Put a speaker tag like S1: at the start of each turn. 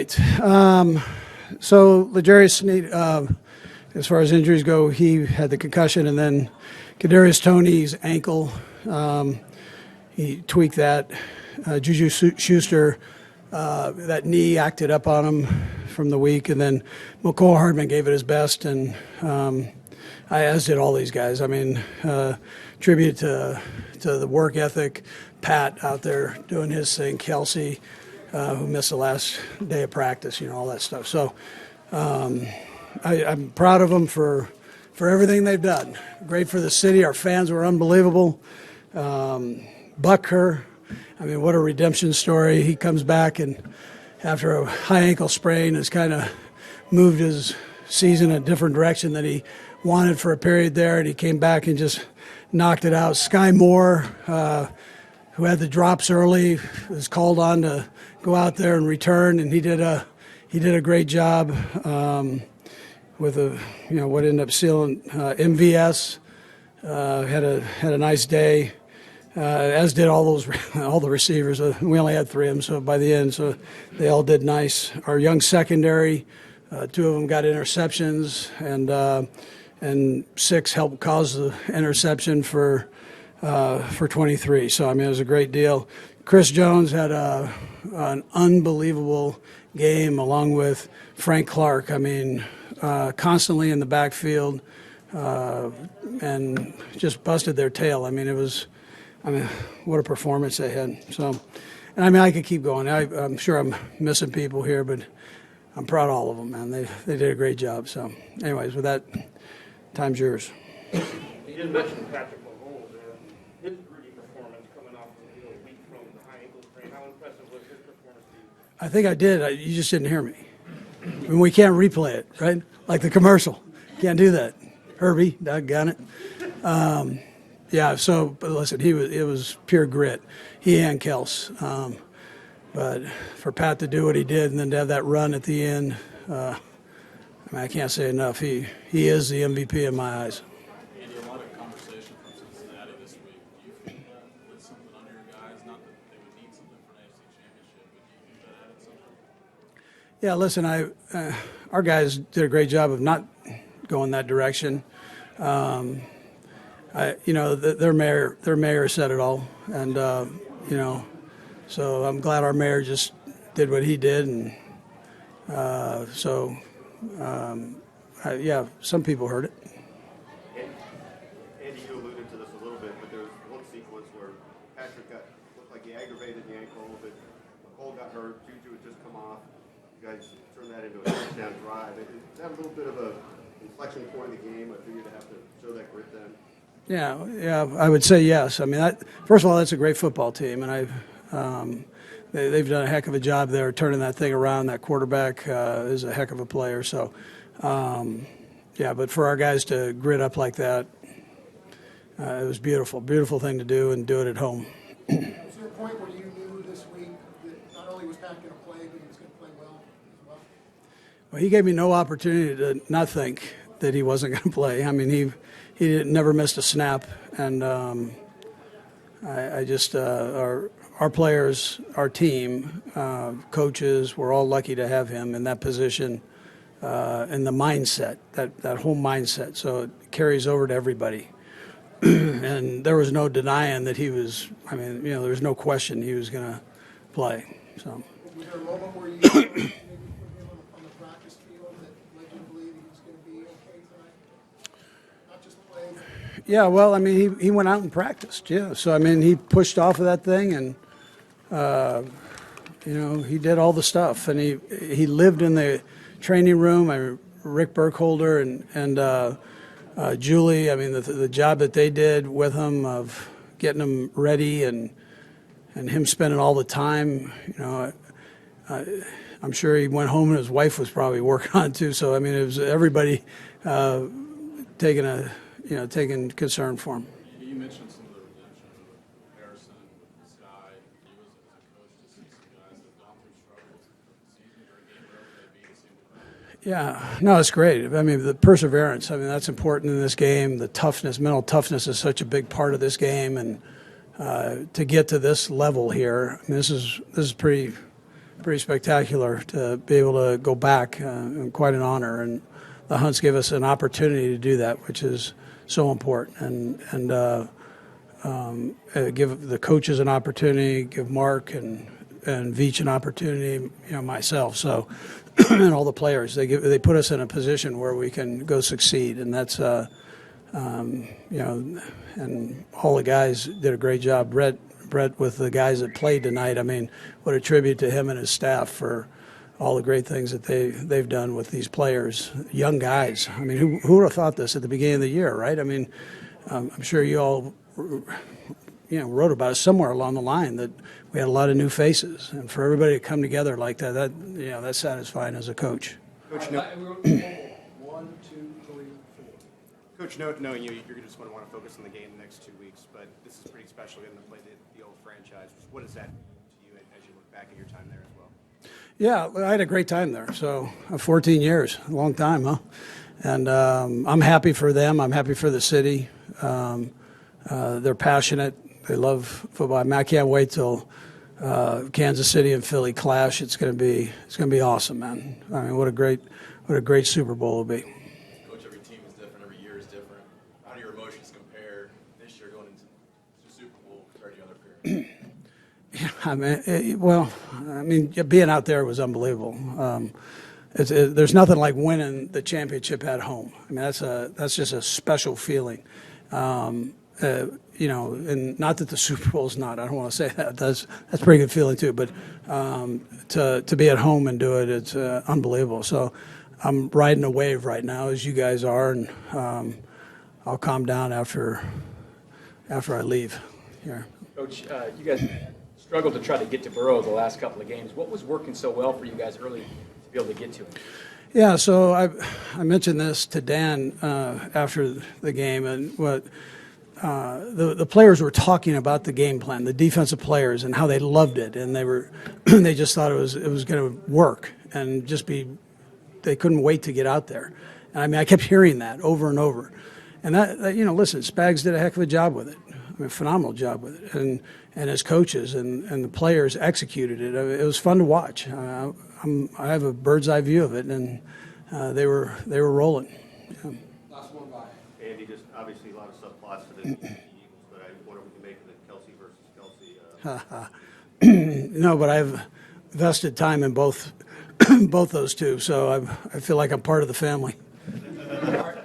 S1: right. So L'Jarius Sneed, as far as injuries go, he had the concussion, and then Kadarius Toney's ankle, he tweaked that. Juju Schuster, that knee acted up on him from the week, and then McCole Hardman gave it his best, and as did all these guys. I mean, tribute to the work ethic. Pat out there doing his thing. Kelsey, who missed the last day of practice, all that stuff. So I'm proud of them for everything they've done. Great for the city. Our fans were unbelievable. Bucker, I mean, what a redemption story. He comes back and after a high ankle sprain has kind of moved his season a different direction than he wanted for a period there, and he came back and just knocked it out. Sky Moore, who had the drops early, was called on to go out there and return, and he did a great job with what ended up sealing MVS. Had a nice day, as did all the receivers. We only had 3 of them, so by the end, so they all did nice. Our young secondary, 2 of them got interceptions, and 6 helped cause the interception for 23. So, I mean, it was a great deal. Chris Jones had an unbelievable game along with Frank Clark. I mean, constantly in the backfield and just busted their tail. I mean, what a performance they had. So, and I mean, I could keep going. I'm sure I'm missing people here, but I'm proud of all of them, man. They did a great job. So, anyways, with that, time's yours.
S2: You didn't mention Patrick Mahomes there. His gritty performance coming off a week from the high ankle sprain. How impressive was his performance to you?
S1: I think I did. You just didn't hear me. I mean, we can't replay it, right? Like the commercial. Can't do that. Herbie, doggone it. Yeah, so, but listen, it was pure grit. He and Kels. But for Pat to do what he did and then to have that run at the end, I mean, I can't say enough. He is the MVP in my eyes.
S3: Andy, a lot of conversation from Cincinnati this week. Do you think that with something under your guys, not that they would need something for an AFC Championship, but do you think that added something?
S1: Yeah, listen, our guys did a great job of not going that direction. Their mayor said it all, and so I'm glad our mayor just did what he did, and some people heard it.
S4: Andy, you alluded to this a little bit, but there was one sequence where Patrick looked like he aggravated the ankle, but McCole got hurt. Juju had just come off. You guys turned that into a touchdown drive. Is that a little bit of a inflection point in the game? I figured to have to show that grit then.
S1: Yeah, I would say yes. I mean, first of all, that's a great football team, and they've done a heck of a job there turning that thing around. That quarterback is a heck of a player. So, but for our guys to grit up like that, it was beautiful thing to do, and do it at home.
S5: Was there a point where you knew this week that not only was Pat going to play, but he was going to play well as well?
S1: Well, he gave me no opportunity to not think that he wasn't going to play. I mean, he never missed a snap, and our players, our team, coaches, we're all lucky to have him in that position, and the mindset, that whole mindset. So it carries over to everybody. And there was no denying that he was, there was no question he was going to play. So.
S5: Was there a moment where you maybe put him on the practice field that led you to believe he was going to be okay tonight? Not just play.
S1: Yeah, well, I mean, he went out and practiced, yeah. So, I mean, he pushed off of that thing, and, he did all the stuff. And he lived in the training room. Rick Burkholder and Julie, I mean, the job that they did with him of getting him ready and him spending all the time, I'm sure he went home and his wife was probably working on it too. So, I mean, it was everybody taking concern for him.
S3: You mentioned some of the redemption with Harrison, Sky. You as a coach to see some guys that have gone through struggles this season or a game, wherever they be, to see them.
S1: Yeah, no, it's great. I mean, the perseverance, that's important in this game. The toughness, mental toughness is such a big part of this game. And to get to this level here, this is pretty pretty spectacular to be able to go back, and quite an honor. And the Hunts gave us an opportunity to do that, which is so important. And give the coaches an opportunity, give Mark and Veach an opportunity, myself. So, and all the players, they put us in a position where we can go succeed, and that's and all the guys did a great job. Brett with the guys that played tonight. I mean, what a tribute to him and his staff for all the great things that they've done with these players, young guys. I mean, who would have thought this at the beginning of the year, right? I mean, I'm sure you all wrote about it somewhere along the line that we had a lot of new faces, and for everybody to come together like that, that's satisfying as a coach.
S4: Coach,
S5: One, two, three, four.
S4: Coach, knowing you're just going to want to focus on the game the next 2 weeks, but this is pretty special getting to play the old franchise. What does that mean to you as you look back at your time there as well?
S1: Yeah, I had a great time there. So 14 years, a long time, huh? And I'm happy for them. I'm happy for the city. They're passionate. They love football. I mean, I can't wait till Kansas City and Philly clash. It's going to be awesome, man. I mean, what a great Super Bowl it'll be.
S3: Coach, every team is different. Every year is different. How do your emotions compare this year going into the Super Bowl compared to the other periods?
S1: Being out there was unbelievable. There's nothing like winning the championship at home. I mean, that's just a special feeling. And not that the Super Bowl's not. I don't want to say that. That's a pretty good feeling too. But to be at home and do it, it's unbelievable. So I'm riding a wave right now, as you guys are, and I'll calm down after I leave here.
S6: Coach, you guys struggled to try to get to Burrow the last couple of games. What was working so well for you guys early to be able to get to him?
S1: Yeah, so I mentioned this to Dan after the game, and what the players were talking about the game plan, the defensive players, and how they loved it, and they just thought it was going to work and they couldn't wait to get out there. And I mean, I kept hearing that over and over, and that listen, Spags did a heck of a job with it. I mean, phenomenal job with it, and his coaches and the players executed it. It was fun to watch. I have a bird's eye view of it, and they were rolling. Yeah.
S5: Last one by.
S4: Andy, just obviously a lot of subplots to the Eagles, but I wonder what you make of the Kelsey versus Kelsey.
S1: No, but I've vested time in both those two, so I feel like I'm part of the family.
S5: All right.